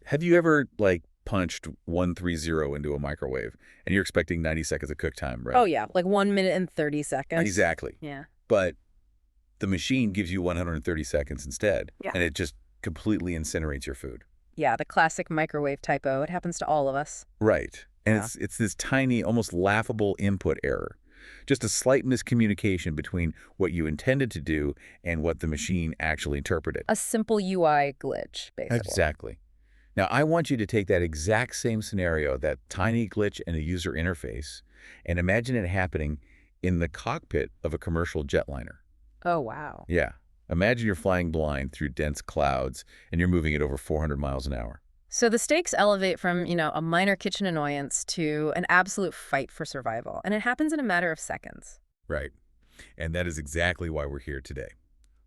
Have you ever, like, punched 130 into a microwave and you're expecting 90 seconds of cook time, right? Oh, yeah, like 1 minute and 30 seconds. Exactly. Yeah. But the machine gives you 130 seconds instead, Yeah. and it just completely incinerates your food. Yeah, the classic microwave typo. It happens to all of us. Right. And Yeah. it's this tiny, almost laughable input error. Just a slight miscommunication between what you intended to do and what the machine actually interpreted. A simple UI glitch, basically. Exactly. Now, I want you to take that exact same scenario, that tiny glitch in a user interface, and imagine it happening in the cockpit of a commercial jetliner. Oh, wow. Yeah. Imagine you're flying blind through dense clouds and you're moving at over 400 miles an hour. So the stakes elevate from, a minor kitchen annoyance to an absolute fight for survival. And it happens in a matter of seconds. Right. And that is exactly why we're here today.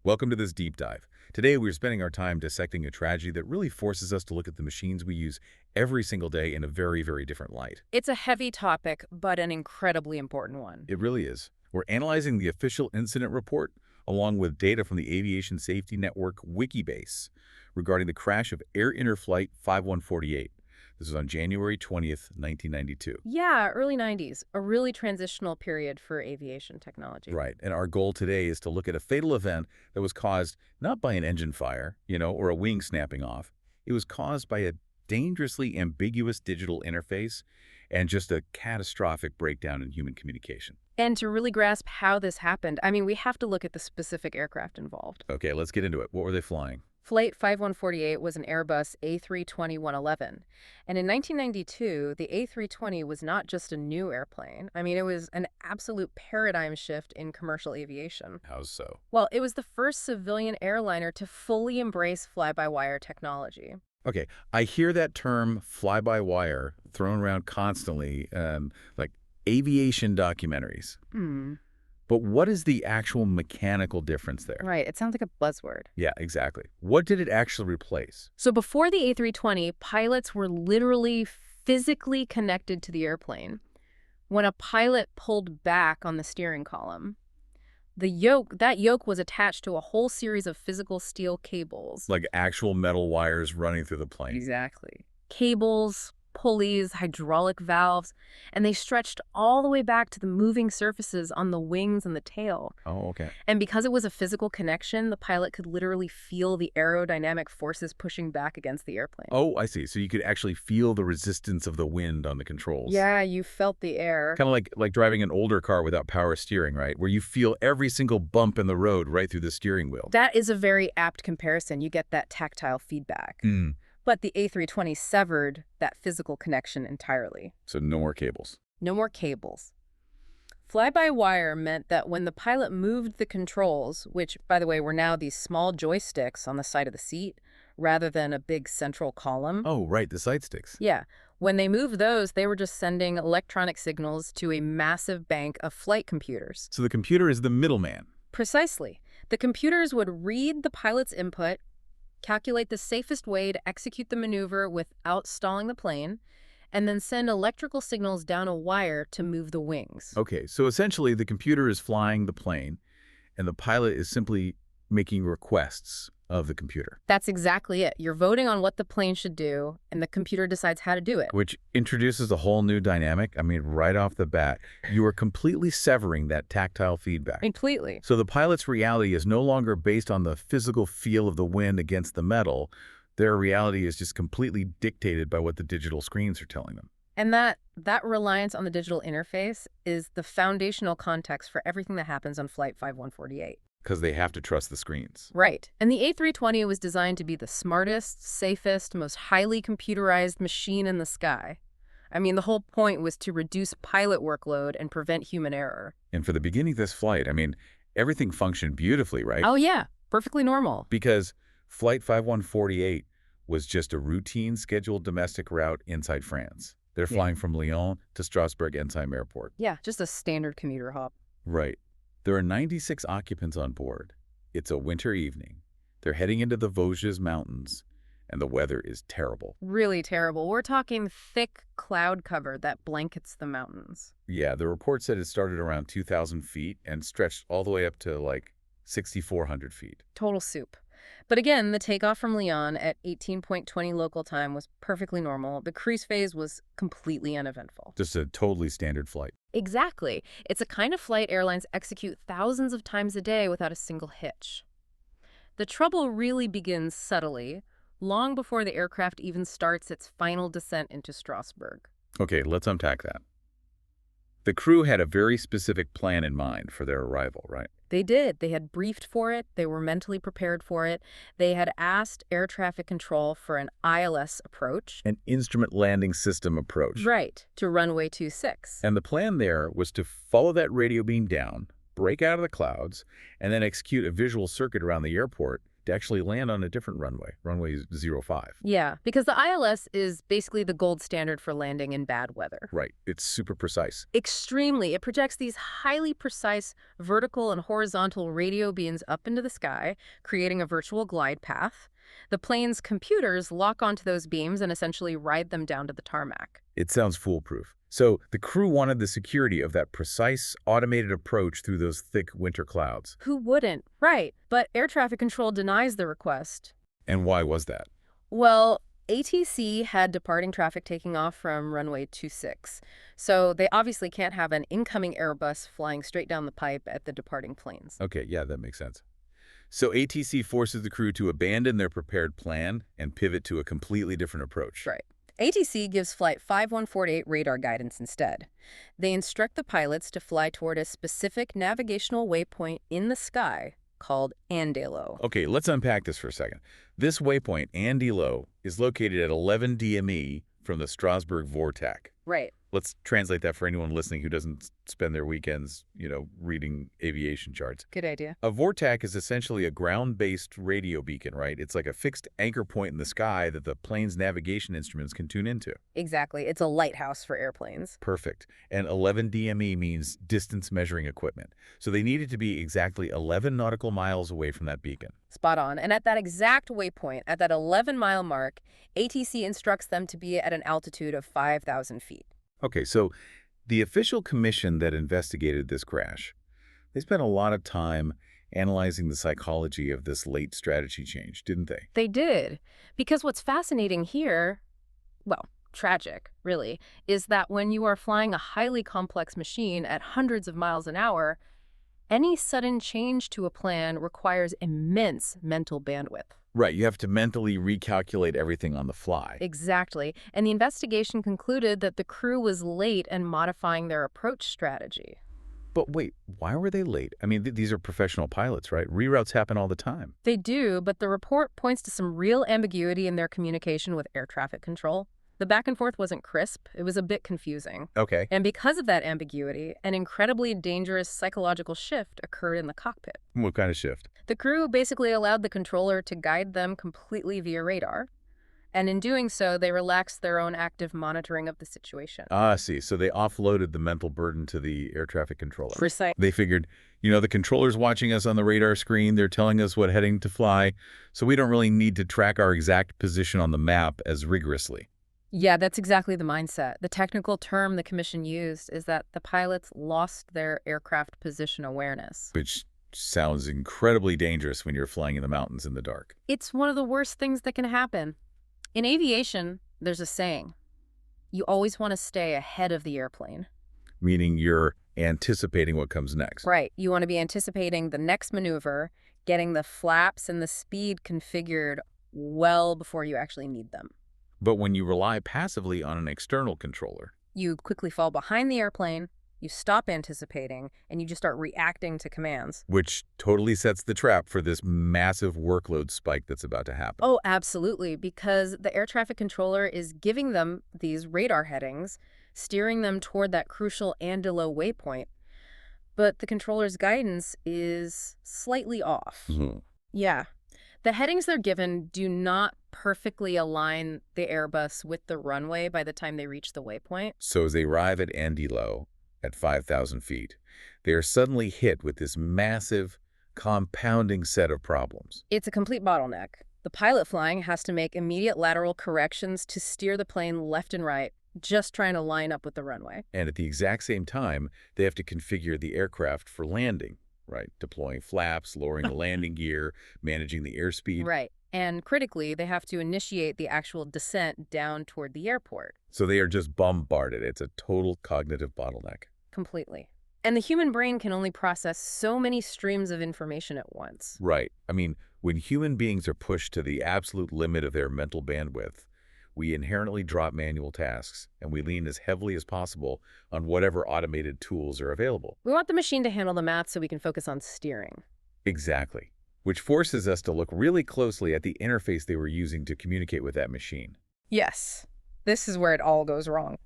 Welcome to this deep dive. Today, we're spending our time dissecting a tragedy that really forces us to look at the machines we use every single day in a very, very different light. It's a heavy topic, but an incredibly important one. It really is. We're analyzing the official incident report along with data from the Aviation Safety Network Wikibase regarding the crash of Air Inter Flight 5148. This was on January 20th, 1992. Yeah, early 90s, a really transitional period for aviation technology. Right. And our goal today is to look at a fatal event that was caused not by an engine fire, or a wing snapping off. It was caused by a dangerously ambiguous digital interface and just a catastrophic breakdown in human communication. And to really grasp how this happened, we have to look at the specific aircraft involved. Okay, let's get into it. What were they flying? Flight 5148 was an Airbus A320-111. And in 1992, the A320 was not just a new airplane. It was an absolute paradigm shift in commercial aviation. How so? Well, it was the first civilian airliner to fully embrace fly-by-wire technology. Okay, I hear that term fly-by-wire thrown around constantly, like aviation documentaries. But what is the actual mechanical difference there? Right, it sounds like a buzzword. Yeah, exactly. What did it actually replace? So before the A320, pilots were literally physically connected to the airplane. When a pilot pulled back on the steering column, that yoke was attached to a whole series of physical steel cables. Like actual metal wires running through the plane. Exactly. Cables, pulleys, hydraulic valves, and they stretched all the way back to the moving surfaces on the wings and the tail. Oh, okay. And because it was a physical connection, the pilot could literally feel the aerodynamic forces pushing back against the airplane. Oh, I see. So you could actually feel the resistance of the wind on the controls. Yeah, you felt the air. Kind of like driving an older car without power steering, right? Where you feel every single bump in the road right through the steering wheel. That is a very apt comparison. You get that tactile feedback. But the A320 severed that physical connection entirely. So no more cables. No more cables. Fly-by-wire meant that when the pilot moved the controls, which, by the way, were now these small joysticks on the side of the seat, rather than a big central column. Oh, right, the sight sticks. Yeah. When they moved those, they were just sending electronic signals to a massive bank of flight computers. So the computer is the middleman. Precisely. The computers would read the pilot's input, calculate the safest way to execute the maneuver without stalling the plane, and then send electrical signals down a wire to move the wings. Okay, so essentially the computer is flying the plane, and the pilot is simply making requests of the computer. That's exactly it. You're voting on what the plane should do, and the computer decides how to do it. Which introduces a whole new dynamic. Right off the bat, you are completely severing that tactile feedback. Completely. So the pilot's reality is no longer based on the physical feel of the wind against the metal. Their reality is just completely dictated by what the digital screens are telling them. And that reliance on the digital interface is the foundational context for everything that happens on Flight 5148. Because they have to trust the screens. Right. And the A320 was designed to be the smartest, safest, most highly computerized machine in the sky. The whole point was to reduce pilot workload and prevent human error. And for the beginning of this flight, everything functioned beautifully, right? Oh, yeah. Perfectly normal. Because Flight 5148 was just a routine scheduled domestic route inside France. They're flying from Lyon to Strasbourg-Entheim Airport. Yeah, just a standard commuter hop. Right. There are 96 occupants on board. It's a winter evening. They're heading into the Vosges Mountains, and the weather is terrible. Really terrible. We're talking thick cloud cover that blankets the mountains. Yeah, the report said it started around 2,000 feet and stretched all the way up to, 6,400 feet. Total soup. But again, the takeoff from Lyon at 18.20 local time was perfectly normal. The cruise phase was completely uneventful. Just a totally standard flight. Exactly. It's a kind of flight airlines execute thousands of times a day without a single hitch. The trouble really begins subtly, long before the aircraft even starts its final descent into Strasbourg. Okay, let's unpack that. The crew had a very specific plan in mind for their arrival, right? They did. They had briefed for it. They were mentally prepared for it. They had asked air traffic control for an ILS approach. An instrument landing system approach. Right, to runway 26. And the plan there was to follow that radio beam down, break out of the clouds, and then execute a visual circuit around the airport to actually land on a different runway, runway 05. Yeah, because the ILS is basically the gold standard for landing in bad weather. Right. It's super precise. Extremely. It projects these highly precise vertical and horizontal radio beams up into the sky, creating a virtual glide path. The plane's computers lock onto those beams and essentially ride them down to the tarmac. It sounds foolproof. So the crew wanted the security of that precise, automated approach through those thick winter clouds. Who wouldn't? Right. But air traffic control denies the request. And why was that? Well, ATC had departing traffic taking off from runway 26, so they obviously can't have an incoming Airbus flying straight down the pipe at the departing planes. Okay, yeah, that makes sense. So ATC forces the crew to abandon their prepared plan and pivot to a completely different approach. Right. ATC gives Flight 5148 radar guidance instead. They instruct the pilots to fly toward a specific navigational waypoint in the sky called Andelo. Okay, let's unpack this for a second. This waypoint, Andelo, is located at 11 DME from the Strasbourg Vortac. Right. Let's translate that for anyone listening who doesn't spend their weekends, reading aviation charts. Good idea. A Vortac is essentially a ground-based radio beacon, right? It's like a fixed anchor point in the sky that the plane's navigation instruments can tune into. Exactly. It's a lighthouse for airplanes. Perfect. And 11 DME means distance measuring equipment. So they needed to be exactly 11 nautical miles away from that beacon. Spot on. And at that exact waypoint, at that 11-mile mark, ATC instructs them to be at an altitude of 5,000 feet. Okay, so the official commission that investigated this crash, they spent a lot of time analyzing the psychology of this late strategy change, didn't they? They did. Because what's fascinating here, well, tragic, really, is that when you are flying a highly complex machine at hundreds of miles an hour, any sudden change to a plan requires immense mental bandwidth. Right, you have to mentally recalculate everything on the fly. Exactly. And the investigation concluded that the crew was late in modifying their approach strategy. But wait, why were they late? I mean, these are professional pilots, right? Reroutes happen all the time. They do, but the report points to some real ambiguity in their communication with air traffic control. The back and forth wasn't crisp. It was a bit confusing. Okay. And because of that ambiguity, an incredibly dangerous psychological shift occurred in the cockpit. What kind of shift? The crew basically allowed the controller to guide them completely via radar. And in doing so, they relaxed their own active monitoring of the situation. Ah, I see. So they offloaded the mental burden to the air traffic controller. Precise. They figured, the controller's watching us on the radar screen. They're telling us what heading to fly. So we don't really need to track our exact position on the map as rigorously. Yeah, that's exactly the mindset. The technical term the commission used is that the pilots lost their aircraft position awareness. Which sounds incredibly dangerous when you're flying in the mountains in the dark. It's one of the worst things that can happen. In aviation, there's a saying, you always want to stay ahead of the airplane. Meaning you're anticipating what comes next. Right. You want to be anticipating the next maneuver, getting the flaps and the speed configured well before you actually need them. But when you rely passively on an external controller, you quickly fall behind the airplane, you stop anticipating, and you just start reacting to commands. Which totally sets the trap for this massive workload spike that's about to happen. Oh, absolutely, because the air traffic controller is giving them these radar headings, steering them toward that crucial Andelo waypoint. But the controller's guidance is slightly off. Mm-hmm. Yeah. The headings they're given do not perfectly align the Airbus with the runway by the time they reach the waypoint. So as they arrive at Andelo at 5,000 feet, they are suddenly hit with this massive, compounding set of problems. It's a complete bottleneck. The pilot flying has to make immediate lateral corrections to steer the plane left and right, just trying to line up with the runway. And at the exact same time, they have to configure the aircraft for landing, Right. Deploying flaps, lowering the landing gear, managing the airspeed. Right. And critically, they have to initiate the actual descent down toward the airport. So they are just bombarded. It's a total cognitive bottleneck. Completely. And the human brain can only process so many streams of information at once. Right. I mean, when human beings are pushed to the absolute limit of their mental bandwidth, we inherently drop manual tasks, and we lean as heavily as possible on whatever automated tools are available. We want the machine to handle the math so we can focus on steering. Exactly. Which forces us to look really closely at the interface they were using to communicate with that machine. Yes. This is where it all goes wrong.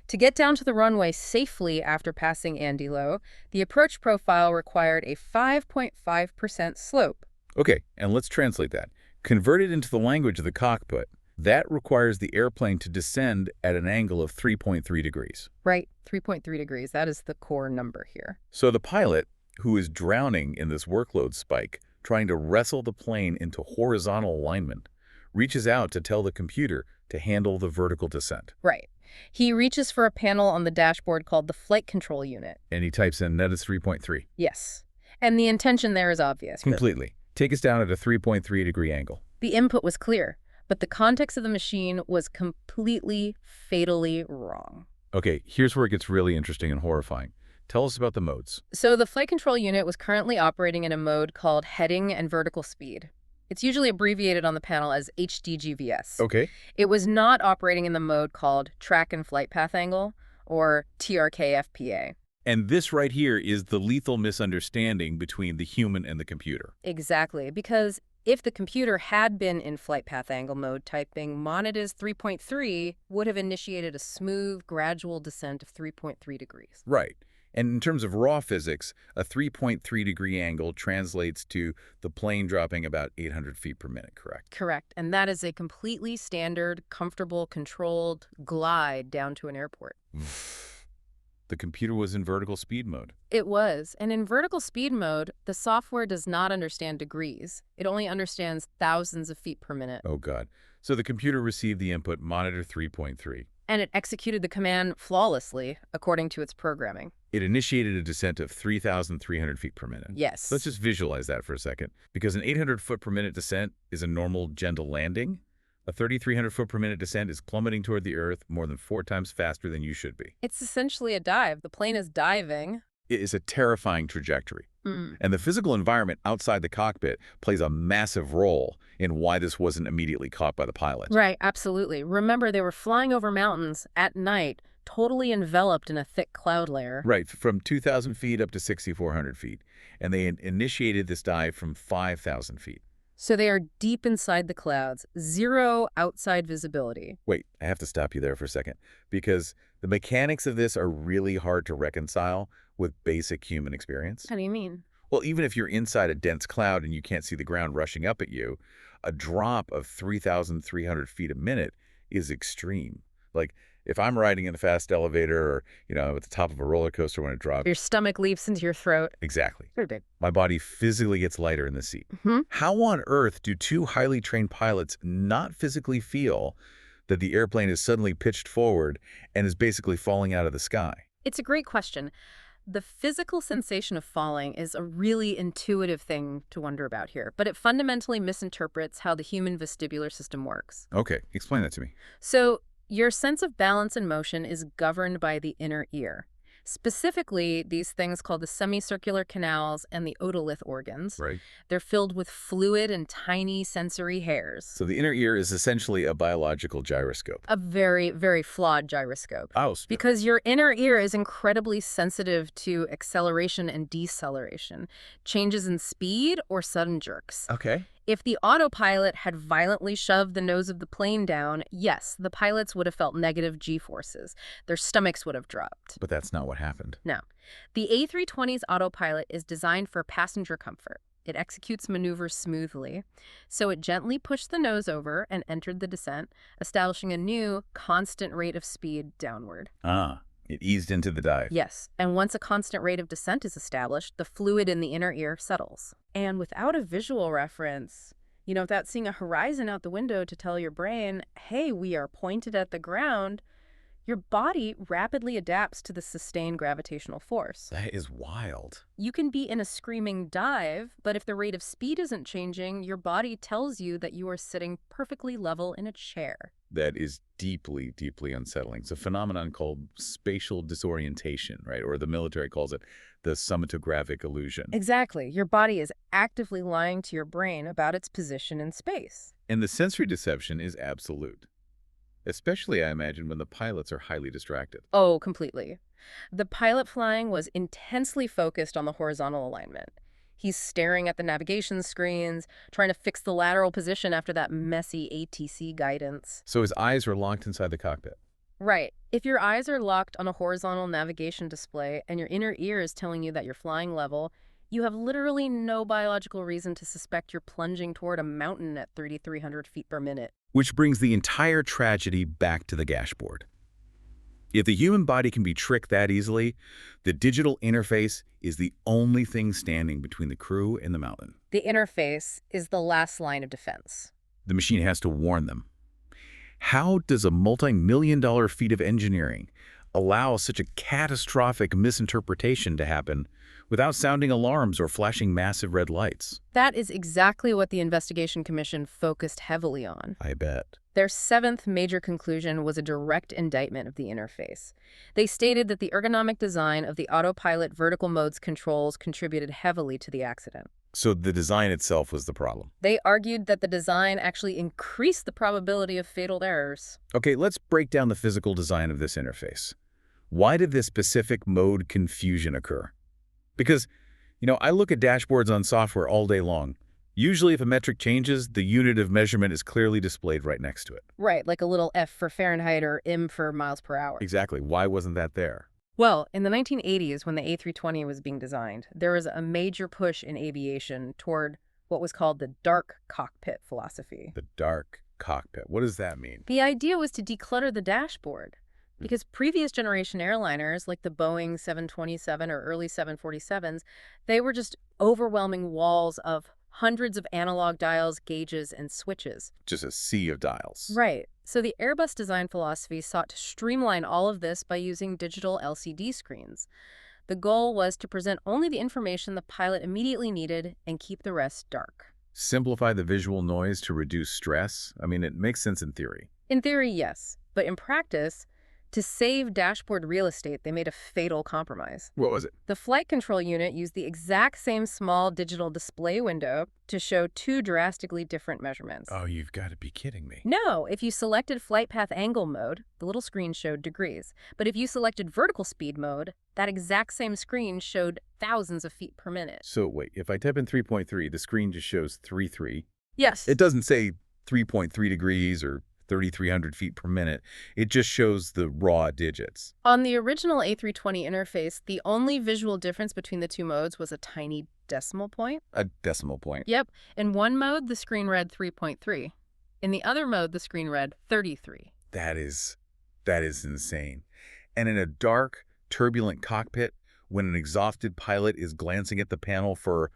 To get down to the runway safely after passing Andy Low, the approach profile required a 5.5% slope. Okay, and let's translate that. Converted into the language of the cockpit, that requires the airplane to descend at an angle of 3.3 degrees. Right, 3.3 degrees. That is the core number here. So the pilot, who is drowning in this workload spike, trying to wrestle the plane into horizontal alignment, reaches out to tell the computer to handle the vertical descent. Right. He reaches for a panel on the dashboard called the flight control unit. And he types in that is 3.3. Yes. And the intention there is obvious. Completely. Take us down at a 3.3 degree angle. The input was clear, but the context of the machine was completely, fatally wrong. Okay, here's where it gets really interesting and horrifying. Tell us about the modes. So the flight control unit was currently operating in a mode called heading and vertical speed. It's usually abbreviated on the panel as HDGVS. Okay. It was not operating in the mode called track and flight path angle, or TRK-FPA. And this right here is the lethal misunderstanding between the human and the computer. Exactly, because if the computer had been in flight path angle mode, typing Monitas 3.3 would have initiated a smooth, gradual descent of 3.3 degrees. Right. And in terms of raw physics, a 3.3 degree angle translates to the plane dropping about 800 feet per minute, correct? Correct. And that is a completely standard, comfortable, controlled glide down to an airport. The computer was in vertical speed mode. It was. And in vertical speed mode, the software does not understand degrees. It only understands thousands of feet per minute. Oh, God. So the computer received the input monitor 3.3. And it executed the command flawlessly, according to its programming. It initiated a descent of 3,300 feet per minute. Yes. Let's just visualize that for a second. Because an 800 foot per minute descent is a normal, gentle landing, a 3,300 foot per minute descent is plummeting toward the Earth more than 4 times faster than you should be. It's essentially a dive. The plane is diving. It is a terrifying trajectory. Mm. And the physical environment outside the cockpit plays a massive role in why this wasn't immediately caught by the pilot. Right, absolutely. Remember, they were flying over mountains at night, totally enveloped in a thick cloud layer. Right, from 2,000 feet up to 6,400 feet. And they initiated this dive from 5,000 feet. So they are deep inside the clouds, zero outside visibility. Wait, I have to stop you there for a second, because the mechanics of this are really hard to reconcile with basic human experience. How do you mean? Well, even if you're inside a dense cloud and you can't see the ground rushing up at you, a drop of 3,300 feet a minute is extreme. Like, if I'm riding in a fast elevator or, at the top of a roller coaster when it drops. Your stomach leaps into your throat. Exactly. Very big. My body physically gets lighter in the seat. Mm-hmm. How on earth do 2 highly trained pilots not physically feel that the airplane is suddenly pitched forward and is basically falling out of the sky? It's a great question. The physical sensation of falling is a really intuitive thing to wonder about here, but it fundamentally misinterprets how the human vestibular system works. Okay, explain that to me. So, your sense of balance and motion is governed by the inner ear. Specifically, these things called the semicircular canals and the otolith organs. Right. They're filled with fluid and tiny sensory hairs. So the inner ear is essentially a biological gyroscope. A very, very flawed gyroscope. Oh, Because your inner ear is incredibly sensitive to acceleration and deceleration, changes in speed or sudden jerks. okay. If the autopilot had violently shoved the nose of the plane down, yes, the pilots would have felt negative G-forces. Their stomachs would have dropped. But that's not what happened. No. The A320's autopilot is designed for passenger comfort. It executes maneuvers smoothly. So it gently pushed the nose over and entered the descent, establishing a new, constant rate of speed downward. Ah, it eased into the dive. Yes, and once a constant rate of descent is established, the fluid in the inner ear settles. And without a visual reference, without seeing a horizon out the window to tell your brain, hey, we are pointed at the ground, Your body rapidly adapts to the sustained gravitational force. That is wild. You can be in a screaming dive, but if the rate of speed isn't changing, your body tells you that you are sitting perfectly level in a chair. That is deeply, deeply unsettling. It's a phenomenon called spatial disorientation, right? Or the military calls it the somatogravic illusion. Exactly. Your body is actively lying to your brain about its position in space. And the sensory deception is absolute. Especially, I imagine, when the pilots are highly distracted. Oh, completely. The pilot flying was intensely focused on the horizontal alignment. He's staring at the navigation screens, trying to fix the lateral position after that messy ATC guidance. So his eyes are locked inside the cockpit. Right. If your eyes are locked on a horizontal navigation display and your inner ear is telling you that you're flying level, you have literally no biological reason to suspect you're plunging toward a mountain at 3,300 feet per minute. Which brings the entire tragedy back to the dashboard. If the human body can be tricked that easily, the digital interface is the only thing standing between the crew and the mountain. The interface is the last line of defense. The machine has to warn them. How does a multi-million-dollar feat of engineering allow such a catastrophic misinterpretation to happen without sounding alarms or flashing massive red lights? That is exactly what the investigation commission focused heavily on. I bet. Their seventh major conclusion was a direct indictment of the interface. They stated that the ergonomic design of the autopilot vertical modes controls contributed heavily to the accident. So the design itself was the problem. They argued that the design actually increased the probability of fatal errors. Okay, let's break down the physical design of this interface. Why did this specific mode confusion occur? Because, I look at dashboards on software all day long. Usually if a metric changes, the unit of measurement is clearly displayed right next to it. Right, like a little F for Fahrenheit or M for miles per hour. Exactly. Why wasn't that there? Well, in the 1980s, when the A320 was being designed, there was a major push in aviation toward what was called the dark cockpit philosophy. The dark cockpit. What does that mean? The idea was to declutter the dashboard. Because previous generation airliners, like the Boeing 727 or early 747s, they were just overwhelming walls of hundreds of analog dials, gauges, and switches. Just a sea of dials. Right. So the Airbus design philosophy sought to streamline all of this by using digital LCD screens. The goal was to present only the information the pilot immediately needed and keep the rest dark. Simplify the visual noise to reduce stress? I mean, it makes sense in theory. In theory, yes. But in practice, to save dashboard real estate, they made a fatal compromise. What was it? The flight control unit used the exact same small digital display window to show two drastically different measurements. Oh, you've got to be kidding me. No, if you selected flight path angle mode, the little screen showed degrees. But if you selected vertical speed mode, that exact same screen showed thousands of feet per minute. So wait, if I type in 3.3, the screen just shows 3.3. Yes. It doesn't say 3.3 degrees or 3,300 feet per minute. It just shows the raw digits. On the original A320 interface, the only visual difference between the two modes was a tiny decimal point. A decimal point. Yep. In one mode, the screen read 3.3. In the other mode, the screen read 33. That is insane. And in a dark, turbulent cockpit, when an exhausted pilot is glancing at the panel for,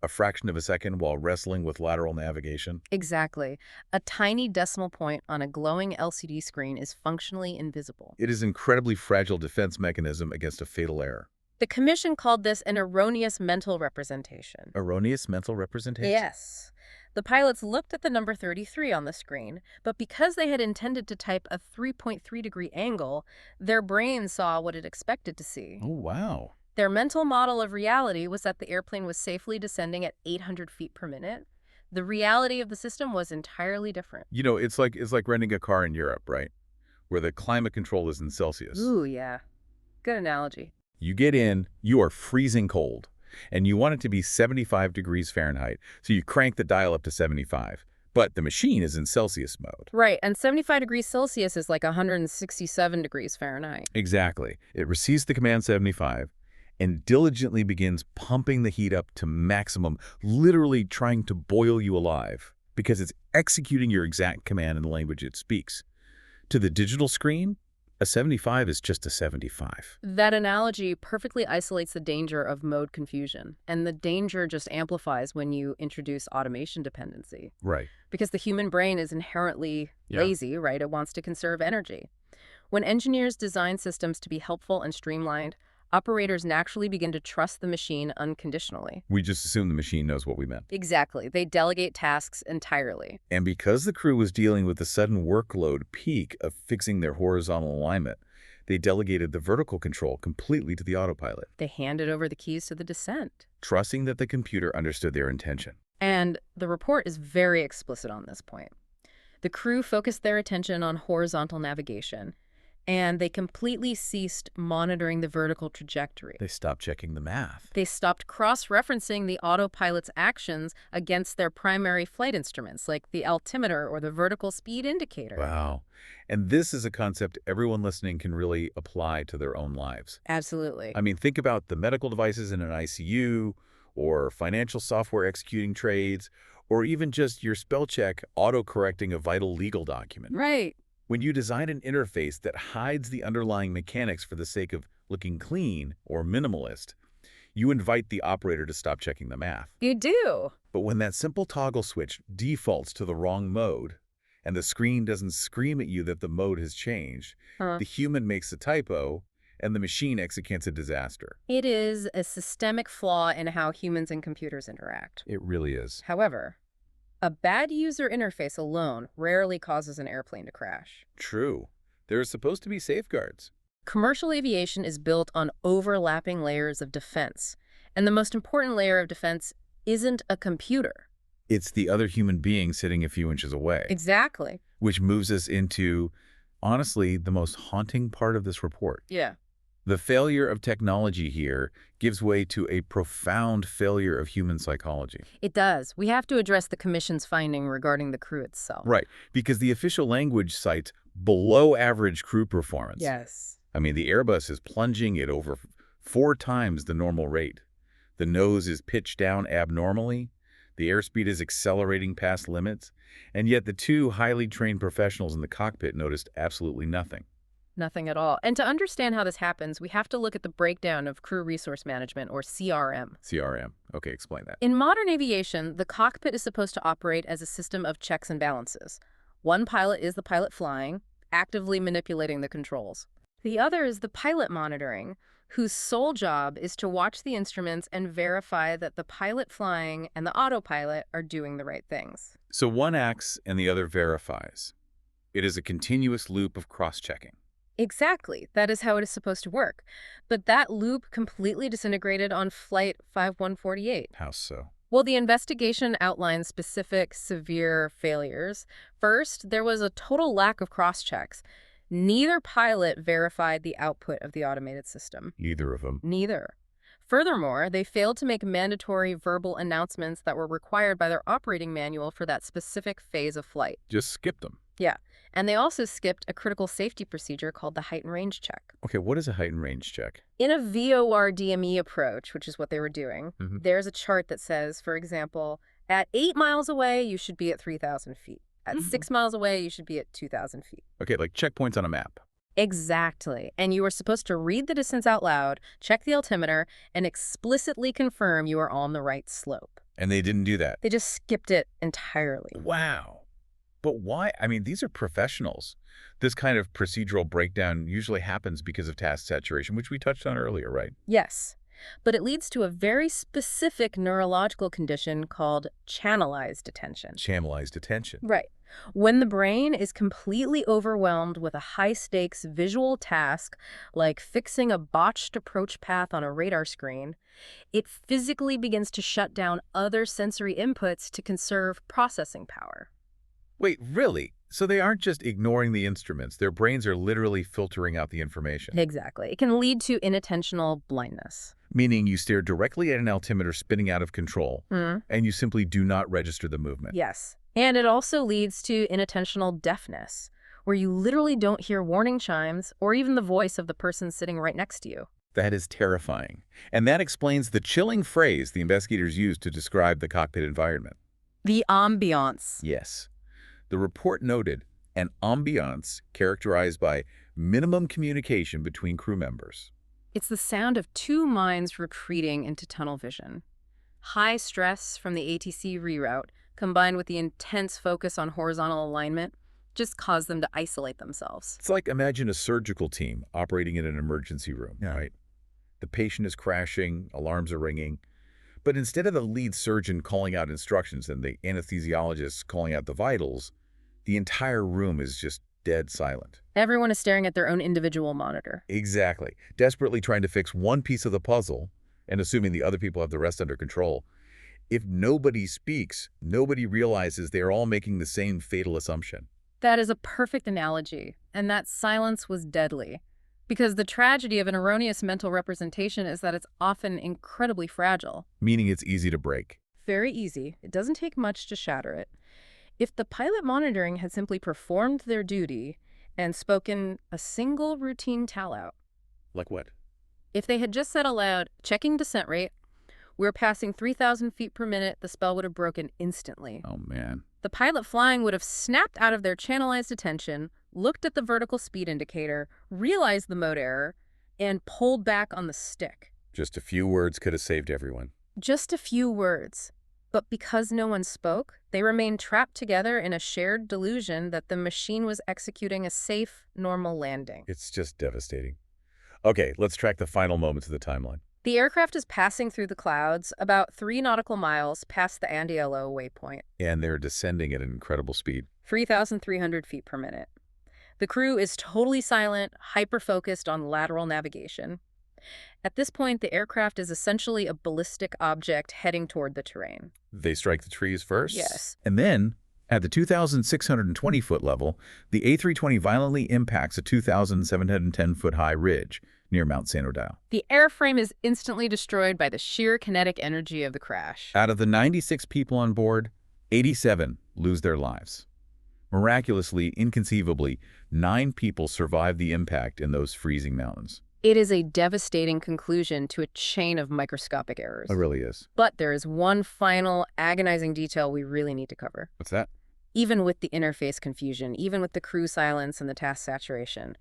a fraction of a second while wrestling with lateral navigation? Exactly. A tiny decimal point on a glowing LCD screen is functionally invisible. It is an incredibly fragile defense mechanism against a fatal error. The commission called this an erroneous mental representation. Erroneous mental representation? Yes. The pilots looked at the number 33 on the screen, but because they had intended to type a 3.3-degree angle, their brains saw what it expected to see. Oh, wow. Their mental model of reality was that the airplane was safely descending at 800 feet per minute. The reality of the system was entirely different. It's like renting a car in Europe, right? Where the climate control is in Celsius. Ooh, yeah. Good analogy. You get in, you are freezing cold, and you want it to be 75 degrees Fahrenheit, so you crank the dial up to 75. But the machine is in Celsius mode. Right, and 75 degrees Celsius is like 167 degrees Fahrenheit. Exactly. It receives the command 75, and diligently begins pumping the heat up to maximum, literally trying to boil you alive, because it's executing your exact command in the language it speaks. To the digital screen, a 75 is just a 75. That analogy perfectly isolates the danger of mode confusion, and the danger just amplifies when you introduce automation dependency. Right. Because the human brain is inherently lazy, right? It wants to conserve energy. When engineers design systems to be helpful and streamlined, operators naturally begin to trust the machine unconditionally. We just assume the machine knows what we meant. Exactly. They delegate tasks entirely. And because the crew was dealing with the sudden workload peak of fixing their horizontal alignment, they delegated the vertical control completely to the autopilot, They handed over the keys to the descent. trusting that the computer understood their intention. And the report is very explicit on this point. The crew focused their attention on horizontal navigation, and they completely ceased monitoring the vertical trajectory. They stopped checking the math. They stopped cross-referencing the autopilot's actions against their primary flight instruments, like the altimeter or the vertical speed indicator. Wow. And this is a concept everyone listening can really apply to their own lives. Absolutely. I mean, think about the medical devices in an ICU, or financial software executing trades, or even just your spell check auto-correcting a vital legal document. Right. When you design an interface that hides the underlying mechanics for the sake of looking clean or minimalist, you invite the operator to stop checking the math. You do. But when that simple toggle switch defaults to the wrong mode, and the screen doesn't scream at you that the mode has changed, the human makes a typo, and the machine executes a disaster. It is a systemic flaw in how humans and computers interact. It really is. However, a bad user interface alone rarely causes an airplane to crash. True. There are supposed to be safeguards. Commercial aviation is built on overlapping layers of defense, and the most important layer of defense isn't a computer. It's the other human being sitting a few inches away. Exactly. Which moves us into, honestly, the most haunting part of this report. Yeah. The failure of technology here gives way to a profound failure of human psychology. It does. We have to address the Commission's finding regarding the crew itself. Right, because the official language cites below-average crew performance. Yes. I mean, the Airbus is plunging at over 4 times the normal rate. The nose is pitched down abnormally. The airspeed is accelerating past limits. And yet the two highly trained professionals in the cockpit noticed absolutely nothing. Nothing at all. And to understand how this happens, we have to look at the breakdown of crew resource management, or CRM. CRM. Okay, explain that. In modern aviation, the cockpit is supposed to operate as a system of checks and balances. One pilot is the pilot flying, actively manipulating the controls. The other is the pilot monitoring, whose sole job is to watch the instruments and verify that the pilot flying and the autopilot are doing the right things. So one acts and the other verifies. It is a continuous loop of cross-checking. Exactly. That is how it is supposed to work. But that loop completely disintegrated on Flight 5148. How so? Well, the investigation outlines specific, severe failures. First, there was a total lack of cross-checks. Neither pilot verified the output of the automated system. Neither of them. Neither. Furthermore, they failed to make mandatory verbal announcements that were required by their operating manual for that specific phase of flight. Just skip them. Yeah. And they also skipped a critical safety procedure called the height and range check. Okay, what is a height and range check? In a VOR DME approach, which is what they were doing, there's a chart that says, for example, at 8 miles away, you should be at 3,000 feet. At 6 miles away, you should be at 2,000 feet. Okay, like checkpoints on a map. Exactly. And you are supposed to read the distance out loud, check the altimeter, and explicitly confirm you are on the right slope. And they didn't do that. They just skipped it entirely. Wow. But why? I mean, these are professionals. This kind of procedural breakdown usually happens because of task saturation, which we touched on earlier, right? Yes. But it leads to a very specific neurological condition called channelized attention. Channelized attention. Right. When the brain is completely overwhelmed with a high-stakes visual task, like fixing a botched approach path on a radar screen, it physically begins to shut down other sensory inputs to conserve processing power. Wait, really? So they aren't just ignoring the instruments. Their brains are literally filtering out the information. Exactly. It can lead to inattentional blindness. Meaning you stare directly at an altimeter spinning out of control, and you simply do not register the movement. Yes. And it also leads to inattentional deafness, where you literally don't hear warning chimes or even the voice of the person sitting right next to you. That is terrifying. And that explains the chilling phrase the investigators used to describe the cockpit environment. The ambiance. Yes. The report noted an ambiance characterized by minimum communication between crew members. It's the sound of two minds retreating into tunnel vision. High stress from the ATC reroute, combined with the intense focus on horizontal alignment, just caused them to isolate themselves. It's like imagine a surgical team operating in an emergency room, right? The patient is crashing, alarms are ringing. But instead of the lead surgeon calling out instructions and the anesthesiologist calling out the vitals, the entire room is just dead silent. Everyone is staring at their own individual monitor. Exactly. Desperately trying to fix one piece of the puzzle and assuming the other people have the rest under control. If nobody speaks, nobody realizes they are all making the same fatal assumption. That is a perfect analogy, and that silence was deadly. Because the tragedy of an erroneous mental representation is that it's often incredibly fragile. Meaning it's easy to break. Very easy. It doesn't take much to shatter it. If the pilot monitoring had simply performed their duty and spoken a single routine tell-out. Like what? If they had just said aloud, checking descent rate, we're passing 3,000 feet per minute, the spell would have broken instantly. Oh, man. The pilot flying would have snapped out of their channelized attention, looked at the vertical speed indicator, realized the mode error, and pulled back on the stick. Just a few words could have saved everyone. Just a few words. But because no one spoke, they remained trapped together in a shared delusion that the machine was executing a safe, normal landing. It's just devastating. Okay, let's track the final moments of the timeline. The aircraft is passing through the clouds about 3 nautical miles past the Andiello waypoint. And they're descending at an incredible speed. 3,300 feet per minute. The crew is totally silent, hyper-focused on lateral navigation. At this point, the aircraft is essentially a ballistic object heading toward the terrain. They strike the trees first? Yes. And then, at the 2,620-foot level, the A320 violently impacts a 2,710-foot-high ridge near Mount Sanodale. The airframe is instantly destroyed by the sheer kinetic energy of the crash. Out of the 96 people on board, 87 lose their lives. Miraculously, inconceivably, 9 people survive the impact in those freezing mountains. It is a devastating conclusion to a chain of microscopic errors. It really is. But there is one final, agonizing detail we really need to cover. What's that? Even with the interface confusion, even with the crew silence and the task saturation,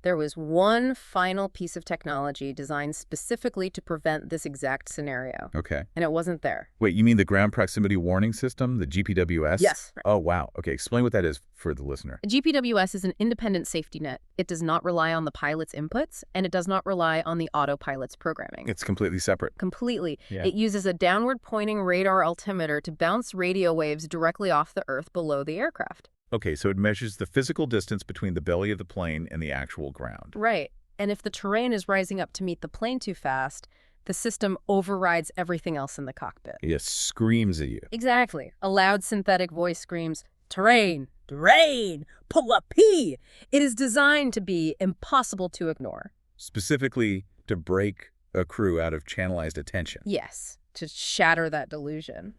there was one final piece of technology designed specifically to prevent this exact scenario. Okay. And it wasn't there. Wait, you mean the ground proximity warning system, the GPWS? Yes. Oh, wow. Okay, explain what that is for the listener. A GPWS is an independent safety net. It does not rely on the pilot's inputs, and it does not rely on the autopilot's programming. It's completely separate. Completely. Yeah. It uses a downward-pointing radar altimeter to bounce radio waves directly off the Earth below the aircraft. Okay, so it measures the physical distance between the belly of the plane and the actual ground. Right. And if the terrain is rising up to meet the plane too fast, the system overrides everything else in the cockpit. It screams at you. Exactly. A loud synthetic voice screams, "Terrain! Terrain! Pull up P!" It is designed to be impossible to ignore. Specifically to break a crew out of channelized attention. Yes, to shatter that delusion.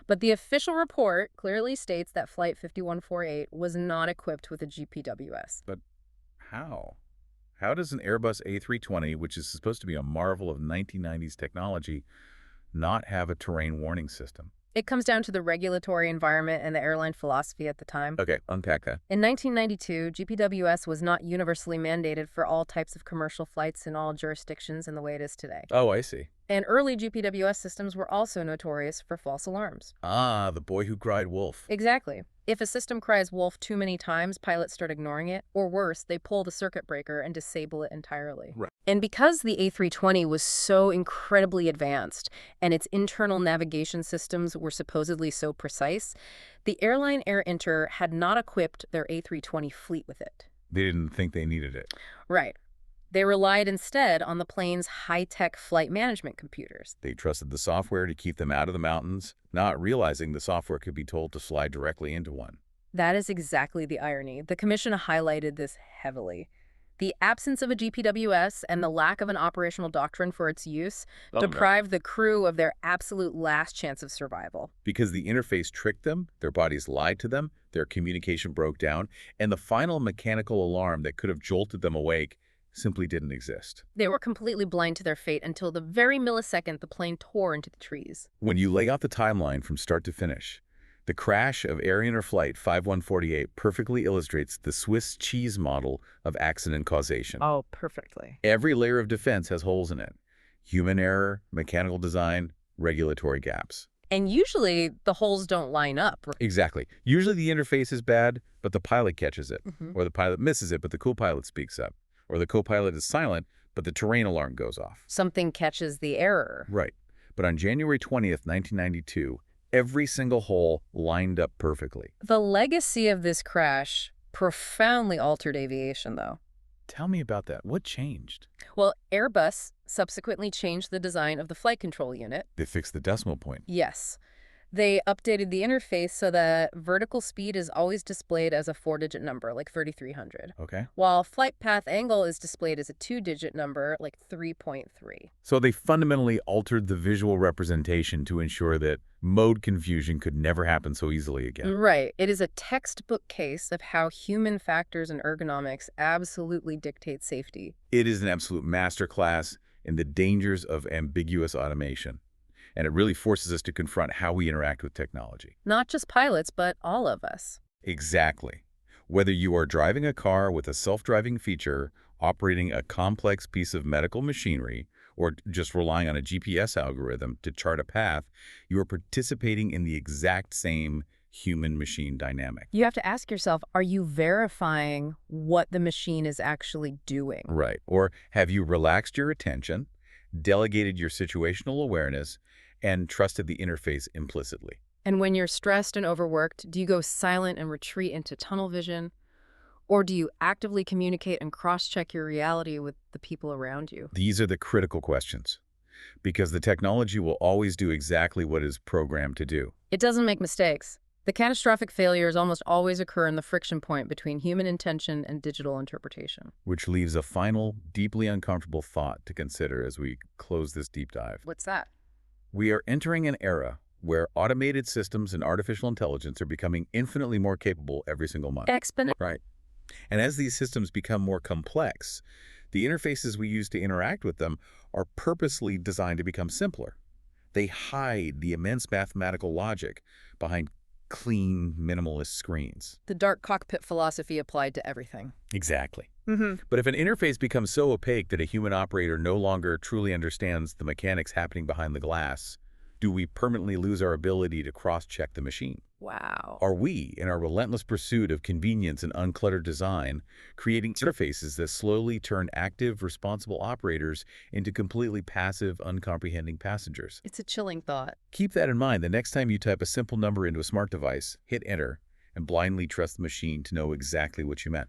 But the official report clearly states that Flight 5148 was not equipped with a GPWS. But how? How does an Airbus A320, which is supposed to be a marvel of 1990s technology, not have a terrain warning system? It comes down to the regulatory environment and the airline philosophy at the time. Okay, unpack that. In 1992, GPWS was not universally mandated for all types of commercial flights in all jurisdictions in the way it is today. Oh, I see. And early GPWS systems were also notorious for false alarms. Ah, the boy who cried wolf. Exactly. If a system cries wolf too many times, pilots start ignoring it, or worse, they pull the circuit breaker and disable it entirely. Right. And because the A320 was so incredibly advanced and its internal navigation systems were supposedly so precise, the airline Air Inter had not equipped their A320 fleet with it. They didn't think they needed it. Right. They relied instead on the plane's high-tech flight management computers. They trusted the software to keep them out of the mountains, not realizing the software could be told to slide directly into one. That is exactly the irony. The Commission highlighted this heavily. The absence of a GPWS and the lack of an operational doctrine for its use deprived the crew of their absolute last chance of survival. Because the interface tricked them, their bodies lied to them, their communication broke down, and the final mechanical alarm that could have jolted them awake simply didn't exist. They were completely blind to their fate until the very millisecond the plane tore into the trees. When you lay out the timeline from start to finish, the crash of Air Inter Flight 5148 perfectly illustrates the Swiss cheese model of accident causation. Oh, perfectly. Every layer of defense has holes in it. Human error, mechanical design, regulatory gaps. And usually the holes don't line up. Exactly. Usually the interface is bad, but the pilot catches it. Mhm. Or the pilot misses it, but the co-pilot speaks up. Or the co-pilot is silent, but the terrain alarm goes off. Something catches the error. Right. But on January 20th, 1992, every single hole lined up perfectly. The legacy of this crash profoundly altered aviation, though. Tell me about that. What changed? Well, Airbus subsequently changed the design of the flight control unit. They fixed the decimal point. Yes. They updated the interface so that vertical speed is always displayed as a 4-digit number, like 3,300, Okay. while flight path angle is displayed as a 2-digit number, like 3.3. So they fundamentally altered the visual representation to ensure that mode confusion could never happen so easily again. Right. It is a textbook case of how human factors and ergonomics absolutely dictate safety. It is an absolute masterclass in the dangers of ambiguous automation. And it really forces us to confront how we interact with technology. Not just pilots, but all of us. Exactly. Whether you are driving a car with a self-driving feature, operating a complex piece of medical machinery, or just relying on a GPS algorithm to chart a path, you are participating in the exact same human-machine dynamic. You have to ask yourself, are you verifying what the machine is actually doing? Right. Or have you relaxed your attention, delegated your situational awareness, and trusted the interface implicitly? And when you're stressed and overworked, do you go silent and retreat into tunnel vision? Or do you actively communicate and cross-check your reality with the people around you? These are the critical questions, because the technology will always do exactly what it is programmed to do. It doesn't make mistakes. The catastrophic failures almost always occur in the friction point between human intention and digital interpretation. Which leaves a final, deeply uncomfortable thought to consider as we close this deep dive. What's that? We are entering an era where automated systems and artificial intelligence are becoming infinitely more capable every single month. Right. And as these systems become more complex, the interfaces we use to interact with them are purposely designed to become simpler. They hide the immense mathematical logic behind clean, minimalist screens. The dark cockpit philosophy applied to everything. Exactly. Mm-hmm. But if an interface becomes so opaque that a human operator no longer truly understands the mechanics happening behind the glass, do we permanently lose our ability to cross-check the machine? Wow. Are we, in our relentless pursuit of convenience and uncluttered design, creating interfaces that slowly turn active, responsible operators into completely passive, uncomprehending passengers? It's a chilling thought. Keep that in mind the next time you type a simple number into a smart device, hit enter, and blindly trust the machine to know exactly what you meant.